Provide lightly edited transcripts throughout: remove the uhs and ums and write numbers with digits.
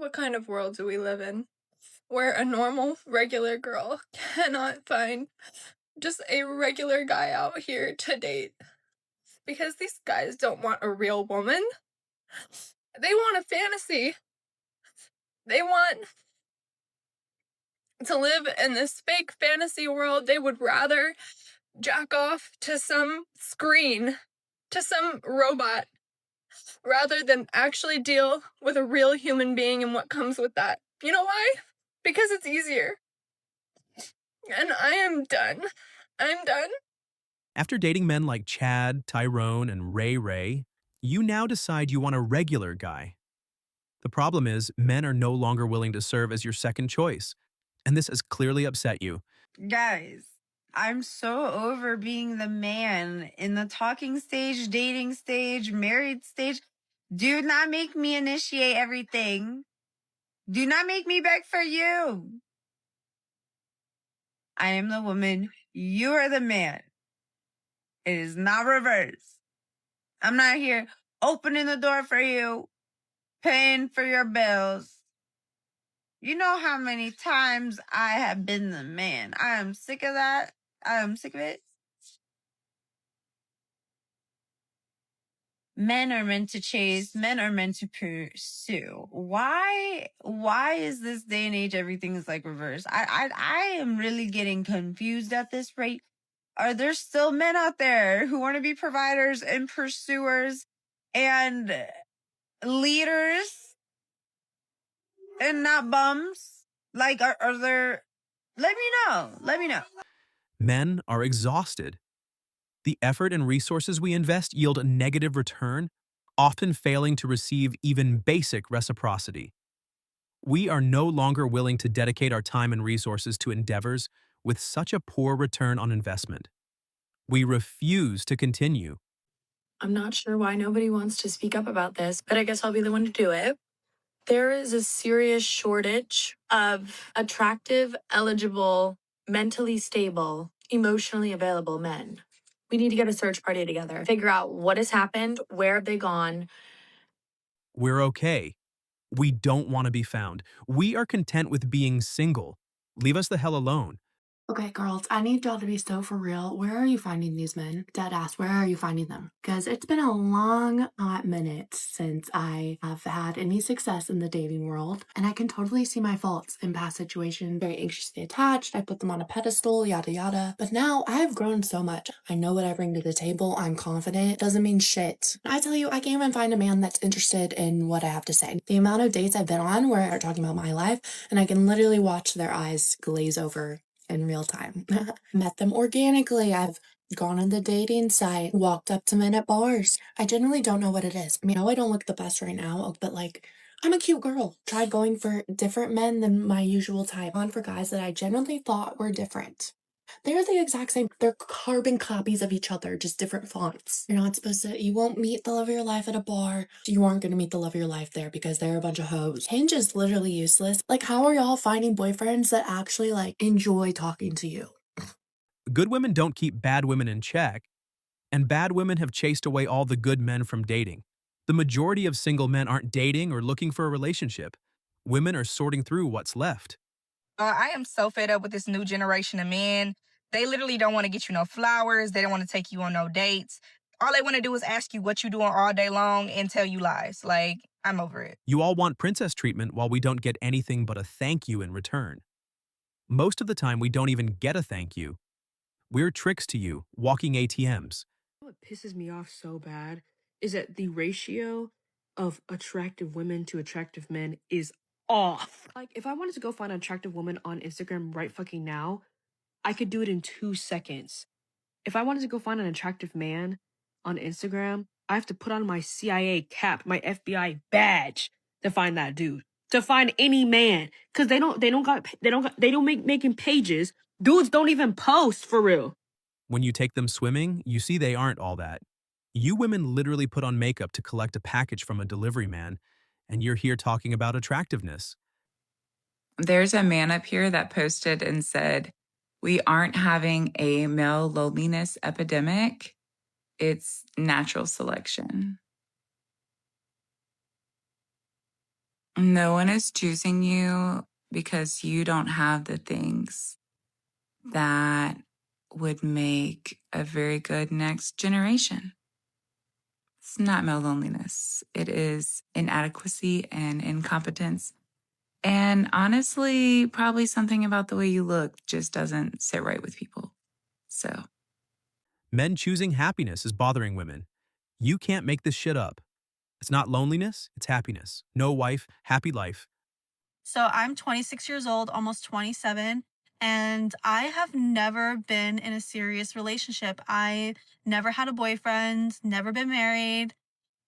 What kind of world do we live in where a normal, regular girl cannot find just a regular guy out here to date? Because these guys don't want a real woman. They want a fantasy. They want to live in this fake fantasy world. They would rather jack off to some screen, to some robot, rather than actually deal with a real human being and what comes with that. You know why? Because it's easier. And I am done. I'm done. After dating men like Chad, Tyrone, and Ray Ray, you now decide you want a regular guy. The problem is, men are no longer willing to serve as your second choice, and this has clearly upset you. Guys, I'm so over being the man in the talking stage, dating stage, married stage. Do not make me initiate everything. Do not make me beg for you. I am the woman. You are the man. It is not reverse. I'm not here opening the door for you, paying for your bills. You know how many times I have been the man. I am sick of that. I am sick of it. Men are meant to chase, men are meant to pursue. Why is this day and age everything is like reverse? I am really getting confused at this rate. Are there still men out there who want to be providers and pursuers and leaders and not bums? Like, are there? Let me know. Let me know. Men are exhausted. The effort and resources we invest yield a negative return, often failing to receive even basic reciprocity. We are no longer willing to dedicate our time and resources to endeavors with such a poor return on investment. We refuse to continue. I'm not sure why nobody wants to speak up about this, but I guess I'll be the one to do it. There is a serious shortage of attractive, eligible, mentally stable, emotionally available men. We need to get a search party together, figure out what has happened, where have they gone. We're okay. We don't want to be found. We are content with being single. Leave us the hell alone. Okay, girls, I need y'all to be so for real. Where are you finding these men? Dead ass, where are you finding them? Because it's been a long hot minute since I have had any success in the dating world, and I can totally see my faults in past situations. Very anxiously attached, I put them on a pedestal, yada yada. But now I have grown so much. I know what I bring to the table. I'm confident. Doesn't mean shit. I tell you, I can't even find a man that's interested in what I have to say. The amount of dates I've been on where they're talking about my life, and I can literally watch their eyes glaze over in real time. Met them organically. I've gone on the dating site, walked up to men at bars. I generally don't know what it is. I mean, I know I don't look the best right now, but like, I'm a cute girl. Tried going for different men than my usual type. On for guys that I generally thought were different. They're the exact same. They're carbon copies of each other, just different fonts. You're not supposed to, you won't meet the love of your life at a bar. You aren't going to meet the love of your life there because they're a bunch of hoes. Hinge is literally useless. Like, how are y'all finding boyfriends that actually, like, enjoy talking to you? Good women don't keep bad women in check, and bad women have chased away all the good men from dating. The majority of single men aren't dating or looking for a relationship. Women are sorting through what's left. I am so fed up with this new generation of men. They literally don't want to get you no flowers. They don't want to take you on no dates. All they want to do is ask you what you doing all day long and tell you lies. Like, I'm over it. You all want princess treatment while we don't get anything but a thank you in return. Most of the time, we don't even get a thank you. We're tricks to you, walking ATMs. What pisses me off so bad is that the ratio of attractive women to attractive men is off. Like, if I wanted to go find an attractive woman on Instagram right fucking now, I could do it in 2 seconds. If I wanted to go find an attractive man on Instagram, I have to put on my CIA cap, my FBI badge to find that dude. To find any man, because they don't make making pages. Dudes don't even post for real. When you take them swimming, you see they aren't all that. You women literally put on makeup to collect a package from a delivery man, and you're here talking about attractiveness. There's a man up here that posted and said, "We aren't having a male loneliness epidemic. It's natural selection." No one is choosing you because you don't have the things that would make a very good next generation. It's not male loneliness. It is inadequacy and incompetence. And honestly, probably something about the way you look just doesn't sit right with people. So, Men choosing happiness is bothering women. You can't make this shit up. It's not loneliness, it's happiness. No wife, happy life. So I'm 26 years old, almost 27, and I have never been in a serious relationship. I never had a boyfriend, never been married.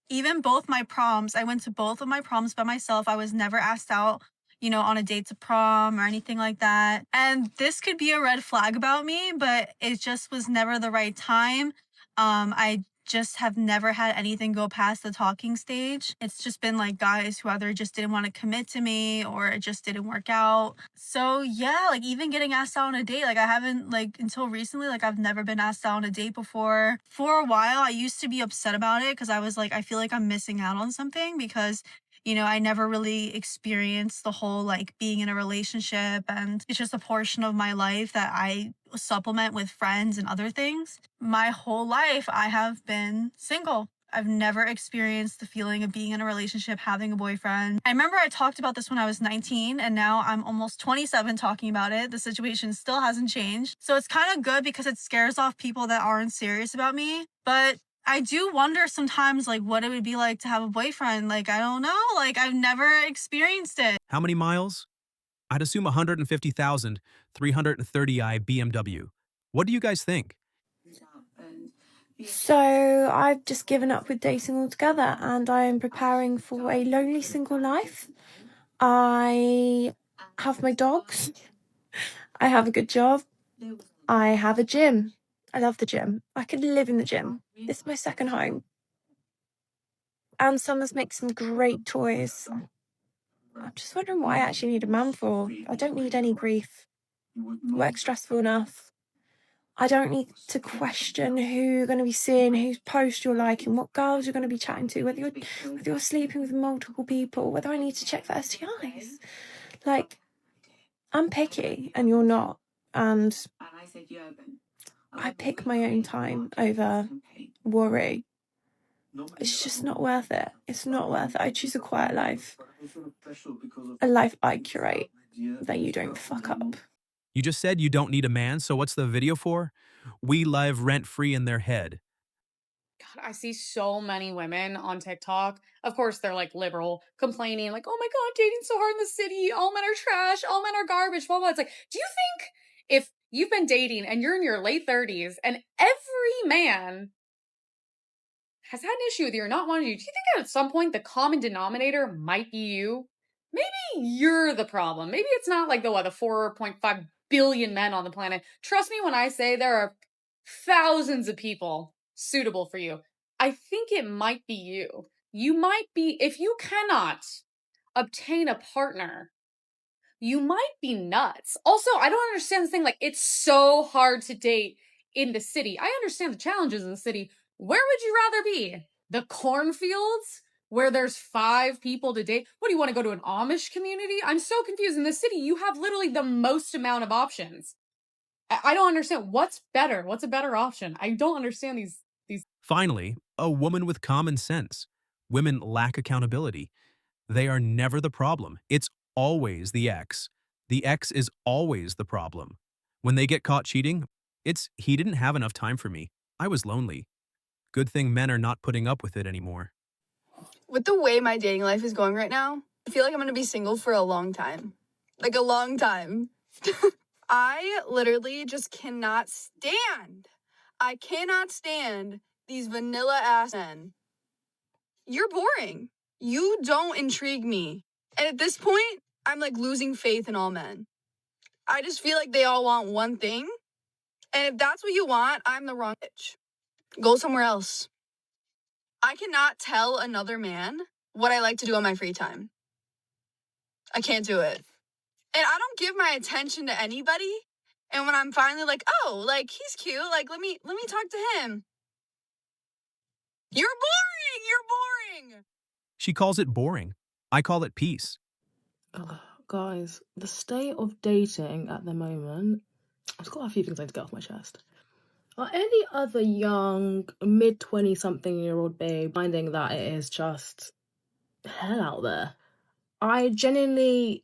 Even both my proms, I went to both of my proms by myself. I was never asked out, on a date to prom or anything like that. And this could be a red flag about me, but it just was never the right time. I just have never had anything go past the talking stage. It's just been like guys who either just didn't want to commit to me or it just didn't work out. So yeah, like even getting asked out on a date, like I haven't, like until recently, like I've never been asked out on a date before. For a while, I used to be upset about it because I was like, I feel like I'm missing out on something because I never really experienced the whole like being in a relationship, and it's just a portion of my life that I supplement with friends and other things. My whole life, I have been single. I've never experienced the feeling of being in a relationship, having a boyfriend. I remember I talked about this when I was 19, and now I'm almost 27 talking about it. The situation still hasn't changed. So it's kind of good because it scares off people that aren't serious about me. But I do wonder sometimes, like, what it would be like to have a boyfriend. Like, I don't know. Like, I've never experienced it. How many miles? I'd assume 150,000, 330i BMW. What do you guys think? So I've just given up with dating altogether and I am preparing for a lonely single life. I have my dogs. I have a good job. I have a gym. I love the gym. I could live in the gym. It's my second home. And Summers makes some great toys. I'm just wondering what I actually need a man for. I don't need any grief. Work's stressful enough. I don't need to question who you're going to be seeing, whose post you're liking, what girls you're going to be chatting to, whether you're sleeping with multiple people, whether I need to check for STIs. Like, I'm picky and you're not. And I pick my own time over worry. It's just not worth it. It's not worth it. I choose a quiet life. A life I curate that you don't fuck up. You just said you don't need a man, so what's the video for? We live rent-free in their head. God, I see so many women on TikTok. Of course, they're like liberal, complaining, like, oh my God, dating's so hard in the city. All men are trash. All men are garbage. Blah, blah. It's like, do you think if you've been dating and you're in your late 30s and every man has had an issue with you or not wanting you, do you think at some point the common denominator might be you? Maybe you're the problem. Maybe it's not like the 4.5 billion men on the planet. Trust me when I say there are thousands of people suitable for you. I think it might be you. You might be, if you cannot obtain a partner, you might be nuts. Also, I don't understand this thing, like, it's so hard to date in the city. I understand the challenges in the city. Where would you rather be? The cornfields? Where there's 5 people to date? What, do you want to go to an Amish community? I'm so confused. In the city, you have literally the most amount of options. I don't understand. What's better? What's a better option? I don't understand these. Finally, a woman with common sense. Women lack accountability. They are never the problem. It's always the ex. The ex is always the problem. When they get caught cheating, it's he didn't have enough time for me. I was lonely. Good thing men are not putting up with it anymore. With the way my dating life is going right now, I feel like I'm going to be single for a long time. Like a long time. I literally just cannot stand. I cannot stand these vanilla ass men. You're boring. You don't intrigue me. And at this point, I'm like losing faith in all men. I just feel like they all want one thing. And if that's what you want, I'm the wrong bitch. Go somewhere else. I cannot tell another man what I like to do on my free time. I can't do it. And I don't give my attention to anybody. And when I'm finally like, oh, like he's cute, like let me talk to him. You're boring. You're boring. She calls it boring. I call it peace. Ugh, guys, the state of dating at the moment, I've got a few things I need to get off my chest. Are any other young, mid 20 something year old babe finding that it is just hell out there? I genuinely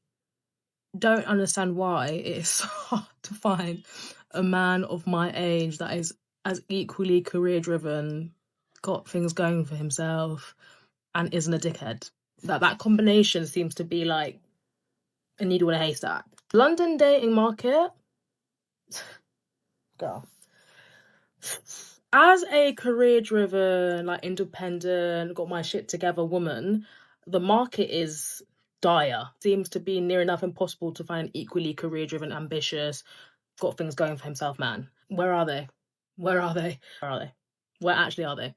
don't understand why it is so hard to find a man of my age that is as equally career driven, got things going for himself, and isn't a dickhead. That combination seems to be like a needle in a haystack. London dating market, girl. As a career driven, like independent, got my shit together woman, the market is dire. Seems to be near enough impossible to find an equally career driven, ambitious, got things going for himself man. Where are they? Where are they? Where are they? Where actually are they?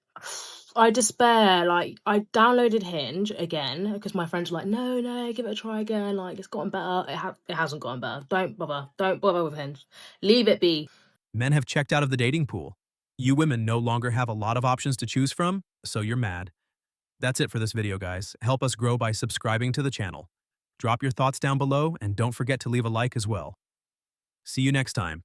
I despair. Like, I downloaded Hinge again because my friends were like, no, give it a try again. Like, it's gotten better. It hasn't gotten better. Don't bother. Don't bother with Hinge. Leave it be. Men have checked out of the dating pool. You women no longer have a lot of options to choose from, so you're mad. That's it for this video, guys. Help us grow by subscribing to the channel. Drop your thoughts down below and don't forget to leave a like as well. See you next time.